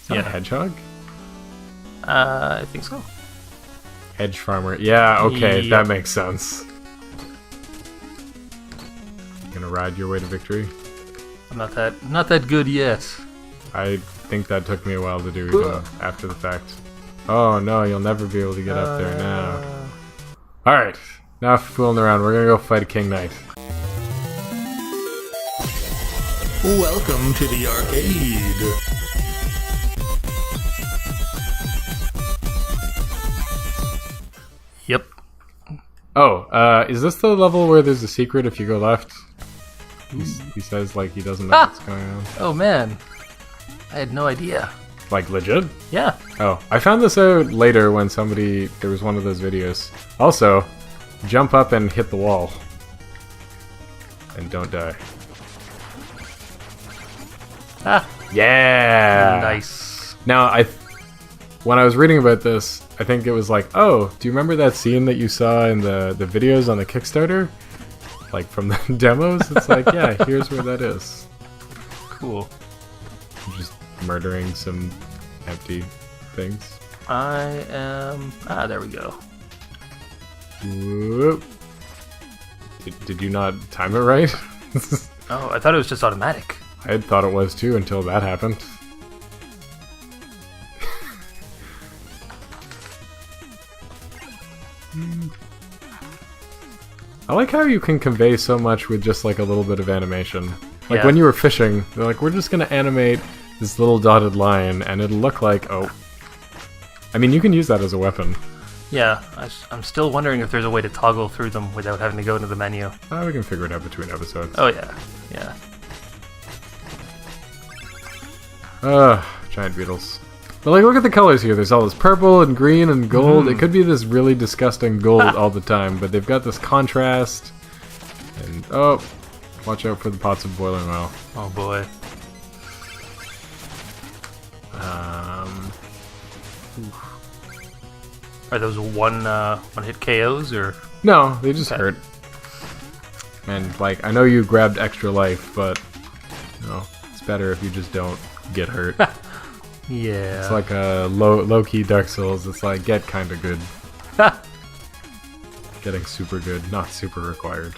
Is that a hedgehog? I think so. Hedge farmer. Yeah, okay, Yep. that makes sense. You gonna ride your way to victory? I'm not that good yet. I think that took me a while to do even after the fact. Oh no, you'll never be able to get up there now. Alright, now fooling around, we're gonna go fight a King Knight. Welcome to the arcade. Yep. Oh, is this the level where there's a secret if you go left? He says like he doesn't know what's going on. Oh man, I had no idea. Like legit? Yeah. Oh, I found this out later when there was one of those videos. Also, jump up and hit the wall. And don't die. Ah. Yeah! Nice. Now, when I was reading about this, I think it was like, oh, do you remember that scene that you saw in the videos on the Kickstarter? Like from the demos? It's like, yeah, here's where that is. Cool. Just murdering some empty things. I am... there we go. Whoop. Did you not time it right? Oh, I thought it was just automatic. I had thought it was too until that happened. I like how you can convey so much with just like a little bit of animation. Like when you were fishing, they're like, we're just gonna animate this little dotted line and it'll look like, oh. I mean, you can use that as a weapon. Yeah, I'm still wondering if there's a way to toggle through them without having to go into the menu. We can figure it out between episodes. Oh yeah, yeah. Giant beetles. But like, look at the colors here. There's all this purple and green and gold. It could be this really disgusting gold all the time, but they've got this contrast. And, oh, watch out for the pots of boiling oil. Oh boy. Are those one-hit KOs, or...? No, they just hurt. And, like, I know you grabbed extra life, but, no, it's better if you just don't get hurt. Yeah. It's like a low-key Dark Souls. It's like, get kinda good. Getting super good, not super required.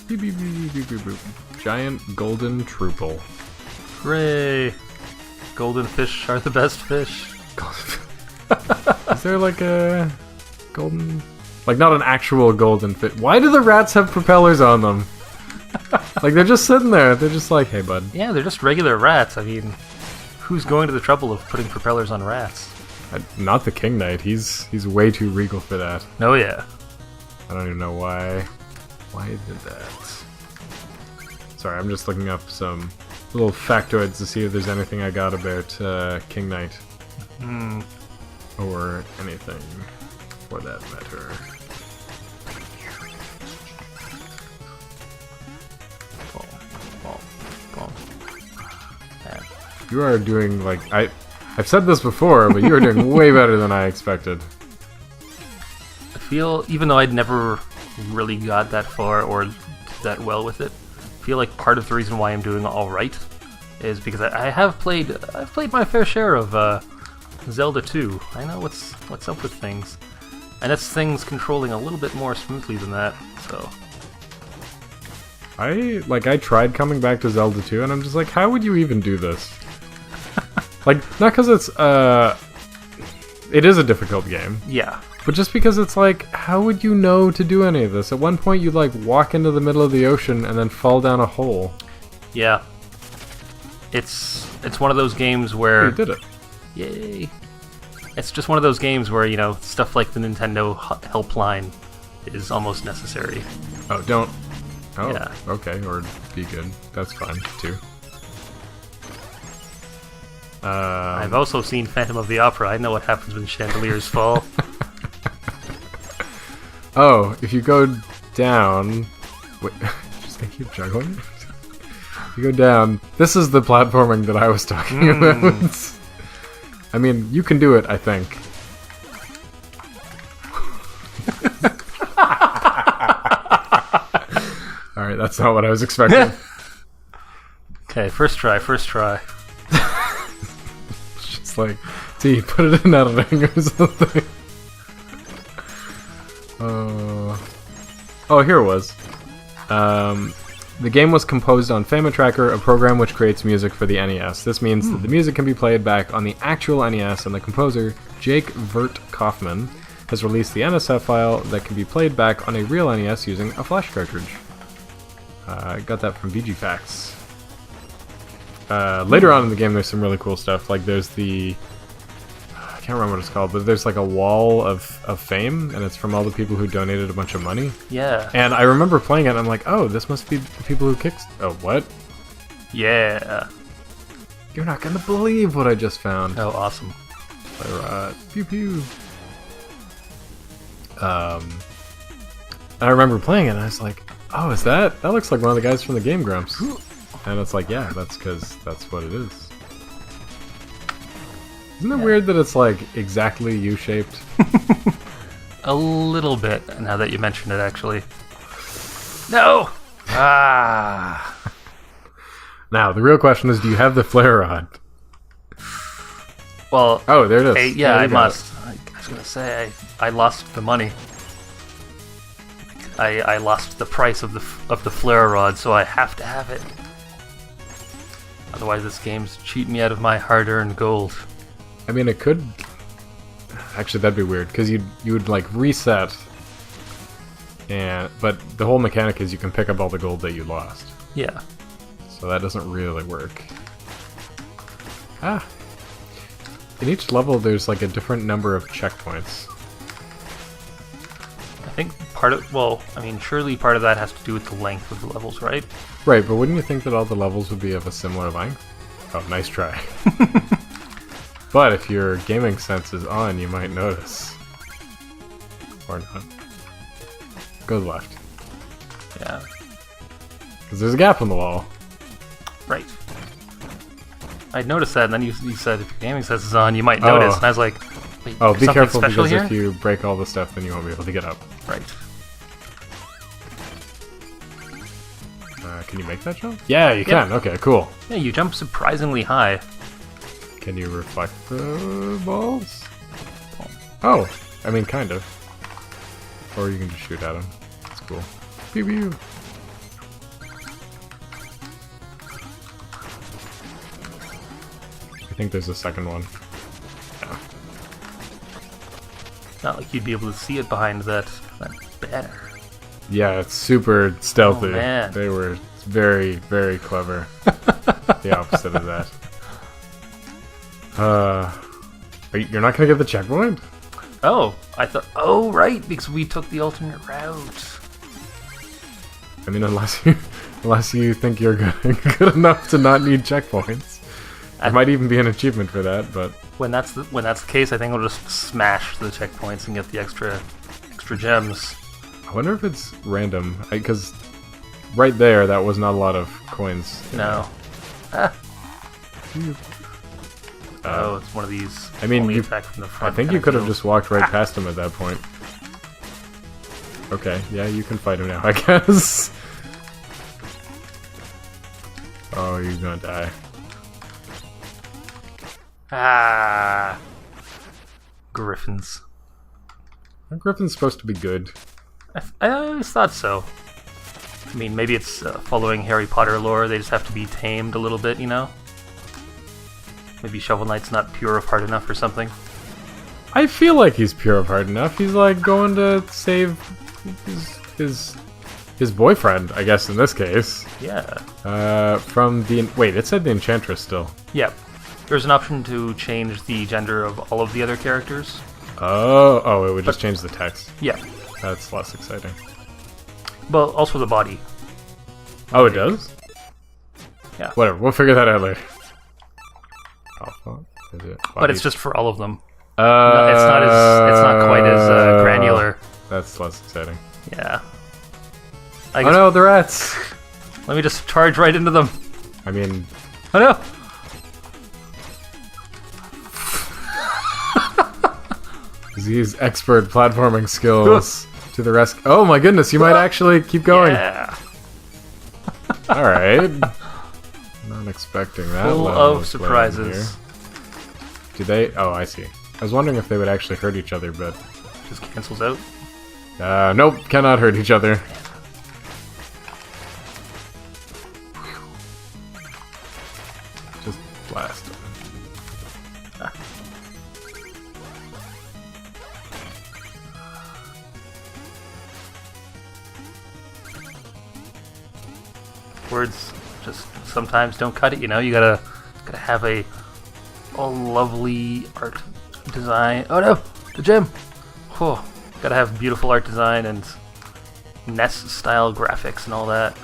Beep, beep, beep, beep, beep, beep. Giant golden truple. Hooray! Golden fish are the best fish. Is there like a golden... Like, not an actual golden fish. Why do the rats have propellers on them? Like, they're just sitting there. They're just like, hey, bud. Yeah, they're just regular rats. I mean, who's going to the trouble of putting propellers on rats? Not the King Knight. He's way too regal for that. Oh, yeah. I don't even know why he did that. Sorry, I'm just looking up some little factoids to see if there's anything I got about King Knight. Or anything for that matter. You are doing, like, I've said this before, but you are doing way better than I expected. I feel, even though I'd never really got that far or that well with it, I feel like part of the reason why I'm doing alright is because I've played my fair share of Zelda 2. I know what's up with things. And that's things controlling a little bit more smoothly than that, so... I tried coming back to Zelda 2, and I'm just like, how would you even do this? Like, not because it is a difficult game. Yeah. But just because it's like, how would you know to do any of this? At one point, you'd like walk into the middle of the ocean and then fall down a hole. Yeah. It's one of those games where... You did it. Yay. It's just one of those games where, you know, stuff like the Nintendo helpline is almost necessary. Oh, don't... Oh, yeah. Okay, or be good. That's fine, too. I've also seen Phantom of the Opera. I know what happens when chandeliers fall. Oh, if you go down... Wait, just gonna keep juggling? If you go down... This is the platforming that I was talking about. I mean, you can do it, I think. Alright, that's not what I was expecting. Okay, first try. Just like, T, put it in editing or something. Oh, here it was. The game was composed on FamiTracker, a program which creates music for the NES. This means that the music can be played back on the actual NES, and the composer, Jake Vert Kaufman, has released the NSF file that can be played back on a real NES using a flash cartridge. I got that from VGFacts. Later on in the game, there's some really cool stuff. Like, there's the... I can't remember what it's called, but there's like a wall of fame, and it's from all the people who donated a bunch of money. Yeah. And I remember playing it, and I'm like, oh, this must be the people who kicked... Oh, what? Yeah. You're not gonna believe what I just found. Oh, awesome. Pew pew. And I remember playing it, and I was like, oh, is that? That looks like one of the guys from the Game Grumps. And it's like, yeah, that's because that's what it is. Isn't it weird that it's like exactly U-shaped? A little bit, now that you mention it, actually. No! Ah! Now, the real question is, do you have the flare rod? Well... Oh, there it is. Yeah, I must. I was gonna say, I lost the money. I lost the price of the flare rod, so I have to have it. Otherwise, this game's cheating me out of my hard-earned gold. I mean, it could... Actually, that'd be weird, because you would, like, reset, but the whole mechanic is you can pick up all the gold that you lost. Yeah. So that doesn't really work. In each level, there's, like, a different number of checkpoints. I think surely part of that has to do with the length of the levels, right? Right, but wouldn't you think that all the levels would be of a similar length? Oh, nice try. But if your gaming sense is on, you might notice. Or not. Go left. Yeah. Because there's a gap in the wall. Right. I'd noticed that, and then you said if your gaming sense is on, you might notice. And I was like, wait, oh, be careful, because here? if you break all the stuff, then you won't be able to get up. Right. Can you make that jump? Yeah, you can. Okay, cool. Yeah, you jump surprisingly high. Can you reflect the balls? Oh, I mean, kind of. Or you can just shoot at them. That's cool. Pew pew. I think there's a second one. Yeah. Not like you'd be able to see it behind that banner. Yeah, it's super stealthy. Oh, man. They were very, very clever. The opposite of that. You're not gonna get the checkpoint? Oh, I thought. Oh, right, because we took the alternate route. I mean, unless you think you're good enough to not need checkpoints. There might even be an achievement for that, but when that's the case, I think I'll just smash the checkpoints and get the extra gems. I wonder if it's random, because right there, that was not a lot of coins. No. Oh, it's one of these. I mean, only attack from the front. I think you could have just walked right past him at that point. Okay, yeah, you can fight him now, I guess. Oh, you're gonna die. Ah. Gryphons. Are Gryphons supposed to be good? I always thought so. I mean, maybe it's following Harry Potter lore. They just have to be tamed a little bit, you know? Maybe Shovel Knight's not pure of heart enough or something. I feel like he's pure of heart enough. He's like going to save his boyfriend, I guess in this case. Yeah. From the... Wait, it said the Enchantress still. Yeah. There's an option to change the gender of all of the other characters. Oh, it would just change the text. Yeah. That's less exciting. But also the body. Oh, it does? Yeah. Whatever, we'll figure that out later. Alpha? Is it but it's just for all of them. It's it's not quite as granular. That's less exciting. Yeah. Oh no, the rats! Let me just charge right into them. I mean... Oh no! These expert platforming skills to the rescue. Oh my goodness, you might actually keep going. Yeah. All right. Not expecting that. Full level of play surprises. here. Do they? Oh, I see. I was wondering if they would actually hurt each other, but Just cancels out. nope, cannot hurt each other. Just blast them. Words just sometimes don't cut it, you know. You gotta have a lovely art design. Oh no, the gem. Oh, gotta have beautiful art design and NES-style graphics and all that.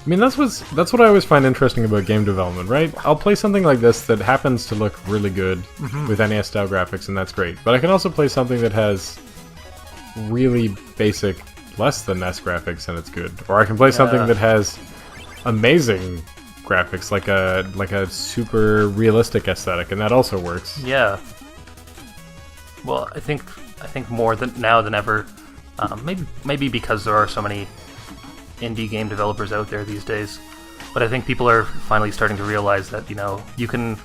I mean, that's what I always find interesting about game development, right? I'll play something like this that happens to look really good with NES-style graphics, and that's great. But I can also play something that has really basic, less than NES graphics, and it's good. Or I can play something that has amazing graphics, like a super realistic aesthetic, and that also works. Yeah. Well, I think more than now than ever. Maybe because there are so many indie game developers out there these days, but I think people are finally starting to realize that, you know, you can,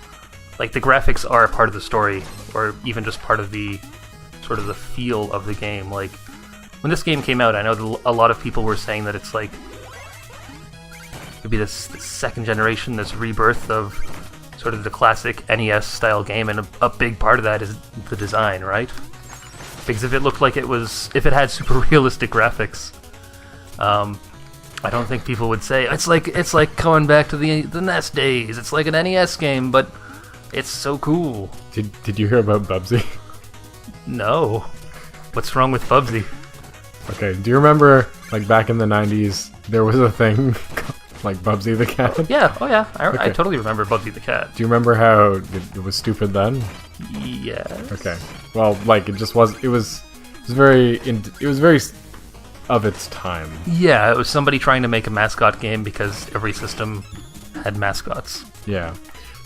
like, the graphics are a part of the story, or even just part of the sort of the feel of the game. Like, when this game came out, I know that a lot of people were saying that it's like it'd be this second generation, this rebirth of sort of the classic NES style game, and a big part of that is the design, right? Because if it had super realistic graphics, I don't think people would say it's like coming back to the NES days. It's like an NES game, but it's so cool. Did you hear about Bubsy? No. What's wrong with Bubsy? Okay, do you remember, like, back in the 90s, there was a thing like Bubsy the Cat? Yeah, oh yeah, I Okay. totally remember Bubsy the Cat. Do you remember how it was stupid then? Yes. Okay. Well, like, it was very of its time. Yeah, it was somebody trying to make a mascot game because every system had mascots. Yeah.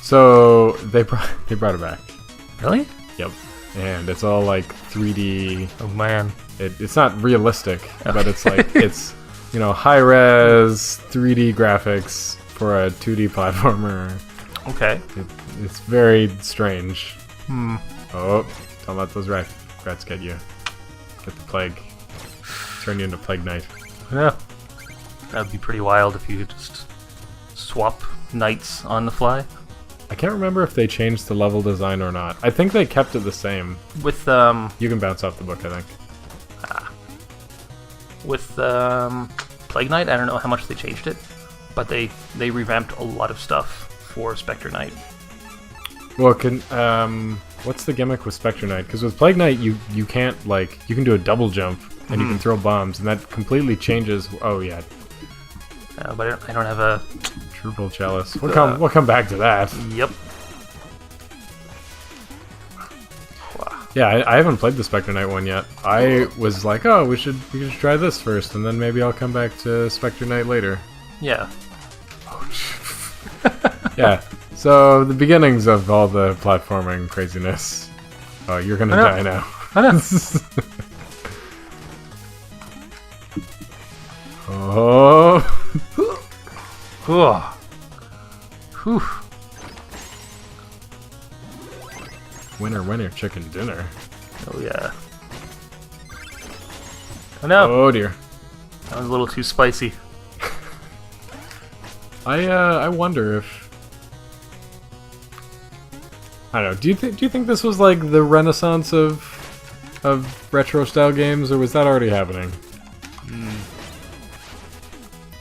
So they brought it back. Really? Yep. And it's all like 3D. Oh man. It's not realistic, but it's like it's, you know, high res 3D graphics for a 2D platformer. Okay. It's very strange. Hmm. Oh, don't let those rats get you. Get the plague. Turn you into Plague Knight. Yeah. That would be pretty wild if you could just swap knights on the fly. I can't remember if they changed the level design or not. I think they kept it the same. With You can bounce off the book, I think. Plague Knight, I don't know how much they changed it, but they revamped a lot of stuff for Spectre Knight. Well, what's the gimmick with Spectre Knight? Because with Plague Knight, you can't, like, you can do a double jump and you can throw bombs, and that completely changes. Oh yeah, But I don't have a. Triple Chalice. We'll come back to that. Yep. Yeah, I haven't played the Spectre Knight one yet. I was like, oh, we should try this first, and then maybe I'll come back to Spectre Knight later. Yeah. Yeah. So the beginnings of all the platforming craziness. Oh, you're gonna die now. I know. Oh. Oh. Whew. Winner, chicken dinner. Oh yeah. Oh no. Oh dear. That was a little too spicy. I wonder if, I don't know. Do you think this was like the renaissance of retro style games, or was that already happening?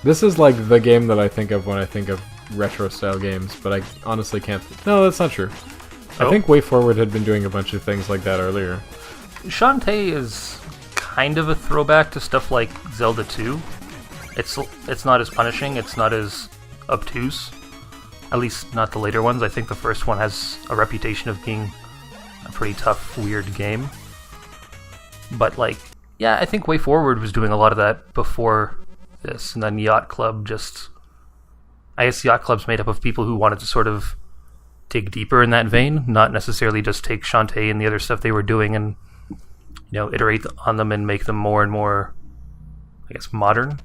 This is like the game that I think of when I think of retro style games, but I honestly can't. No, that's not true. I think Way Forward had been doing a bunch of things like that earlier. Shantae is kind of a throwback to stuff like Zelda 2. It's not as punishing, it's not as obtuse. At least not the later ones. I think the first one has a reputation of being a pretty tough, weird game. But like, yeah, I think Way Forward was doing a lot of that before this, and then Yacht Club I guess Yacht Club's made up of people who wanted to sort of dig deeper in that vein, not necessarily just take Shantae and the other stuff they were doing and, you know, iterate on them and make them more and more, I guess, modern.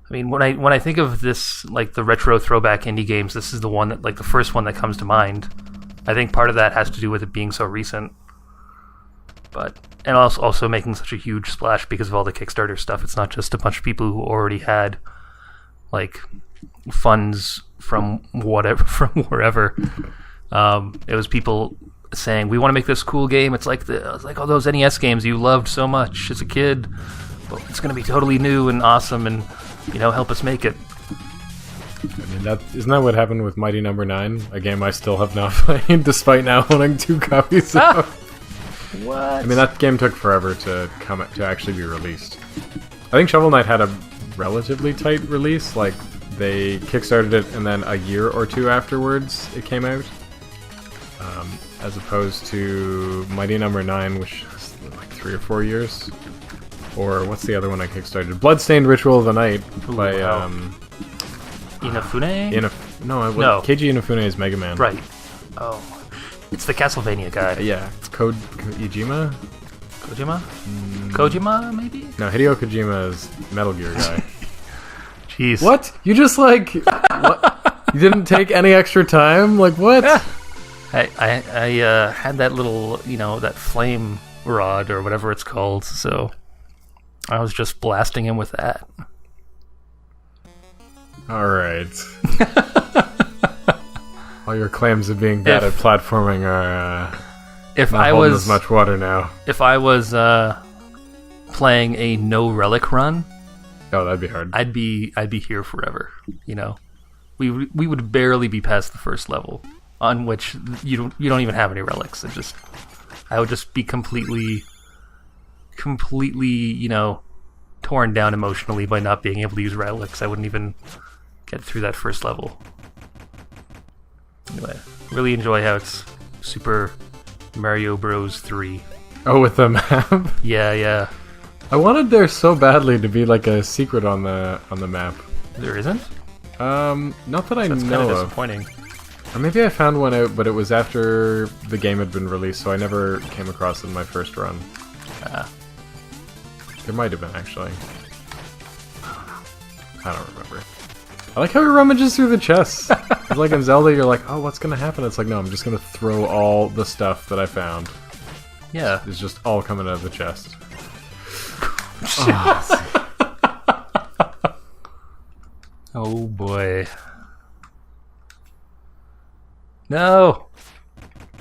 I mean, when I think of this, like the retro throwback indie games, this is the one that, like, the first one that comes to mind. I think part of that has to do with it being so recent, and also making such a huge splash because of all the Kickstarter stuff. It's not just a bunch of people who already had like funds from wherever. It was people saying, "We want to make this cool game. It's like all those NES games you loved so much as a kid. But it's going to be totally new and awesome, and help us make it." I mean, isn't that what happened with Mighty Number 9? A game I still have not played, despite now owning 2 copies of. What? I mean, that game took forever to actually be released. I think Shovel Knight had a relatively tight release. Like, they kickstarted it, and then a year or 2 afterwards, it came out. As opposed to Mighty Number 9, which is like 3 or 4 years. Or what's the other one I kickstarted? Bloodstained Ritual of the Night by Inafune? No. Keiji Inafune's Mega Man. Right. Oh. It's the Castlevania guy. Yeah. It's Kojima? Kojima? Kojima, maybe? No, Hideo Kojima is Metal Gear guy. Jeez. What? You just what? You didn't take any extra time? Like, what? I had that little, that flame rod or whatever it's called, so I was just blasting him with that. Alright. All your claims of being bad at platforming are not holding as much water now. If I was playing a no relic run, oh, that'd be hard. I'd be here forever. We would barely be past the first level, on which you don't even have any relics. I would just be completely, torn down emotionally by not being able to use relics. I wouldn't even get through that first level. Anyway, really enjoy how it's Super Mario Bros. 3. Oh, with the map? Yeah. I wanted there so badly to be like a secret on the map. There isn't? Not that I That's know kind of of. disappointing. Or maybe I found one out, but it was after the game had been released, so I never came across it in my first run. There might have been, actually. I don't remember. I like how he rummages through the chests. It's like in Zelda, you're like, oh, what's gonna happen? It's like, no, I'm just gonna throw all the stuff that I found. Yeah. It's just all coming out of the chest. Oh boy. No!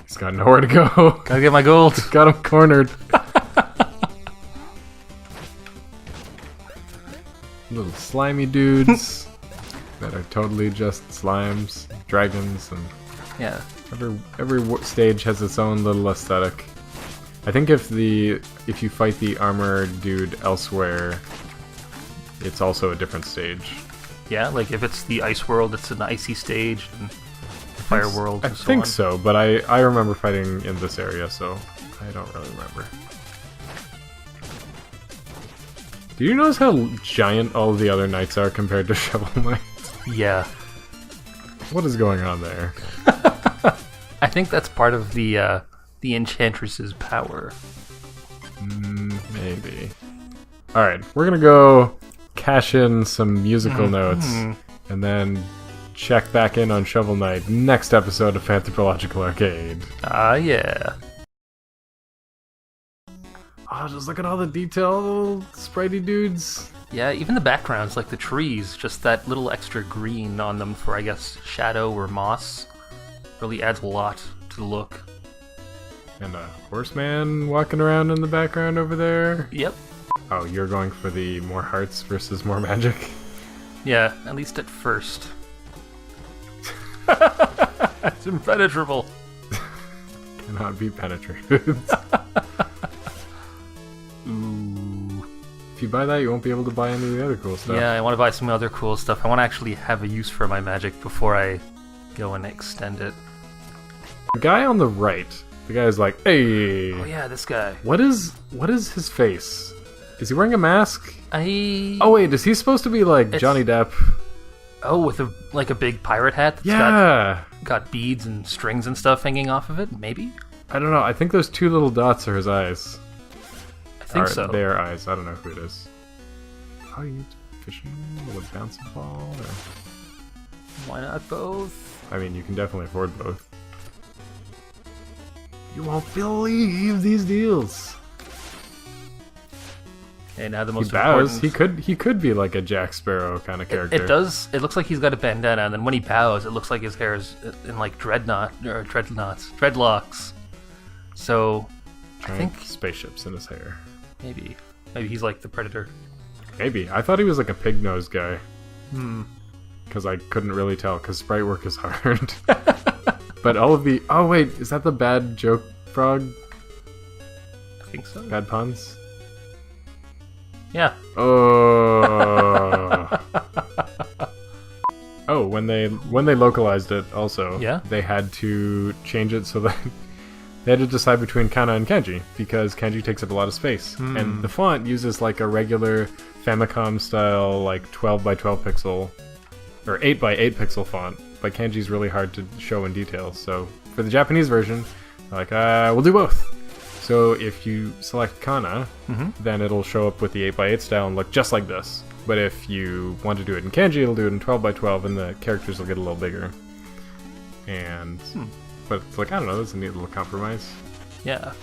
He's got nowhere to go. Gotta get my gold. Got him cornered. Little slimy dudes that are totally just slimes, dragons, and yeah. Every stage has its own little aesthetic. I think if you fight the armored dude elsewhere, it's also a different stage. Yeah, like if it's the ice world, it's an icy stage, and the fire world, and so on. I think so, but I remember fighting in this area, so I don't really remember. Do you notice how giant all the other knights are compared to Shovel Knight? Yeah. What is going on there? I think that's part of the Enchantress's power. Maybe. Alright, we're gonna go cash in some musical notes, and then check back in on Shovel Knight next episode of Fanthropological Arcade. Yeah. Oh, just look at all the detail, little spritey dudes. Yeah, even the backgrounds, like the trees, just that little extra green on them for, I guess, shadow or moss, really adds a lot to the look. And a horseman walking around in the background over there. Yep. Oh, you're going for the more hearts versus more magic? Yeah, at least at first. It's impenetrable. Cannot be penetrated. Ooh. If you buy that, you won't be able to buy any of the other cool stuff. Yeah, I want to buy some other cool stuff. I want to actually have a use for my magic before I go and extend it. The guy on the right, the guy's like, hey! Oh yeah, this guy. What is his face? Is he wearing a mask? Oh wait, is he supposed to be like Johnny Depp? Oh, with a big pirate hat that's got beads and strings and stuff hanging off of it, maybe? I don't know, I think those two little dots are his eyes. I think so. Their eyes, I don't know who it is. Oh, you fishing with a bouncing ball? Or... Why not both? I mean, you can definitely afford both. You won't believe these deals. Okay, now the He most bows. important... He could be like a Jack Sparrow kind of character. It does. It looks like he's got a bandana, and then when he bows, it looks like his hair is in like dreadlocks. So, I Giant think spaceships in his hair. maybe he's like the Predator. Maybe. I thought he was like a pig-nosed guy. Because I couldn't really tell, because sprite work is hard. But all of the... Oh, wait. Is that the bad joke frog? I think so. Bad puns? Yeah. Oh. Oh, when they localized it also, Yeah? they had to change it so that they had to decide between kana and kanji, because kanji takes up a lot of space. And the font uses like a regular Famicom style like 12 by 12 pixel or 8 by 8 pixel font, but kanji's really hard to show in detail. So for the Japanese version, they're like, we'll do both. So if you select kana, then it'll show up with the 8 by 8 style and look just like this. But if you want to do it in kanji, it'll do it in 12 by 12 and the characters will get a little bigger. And but it's like, I don't know, that's a neat little compromise. Yeah.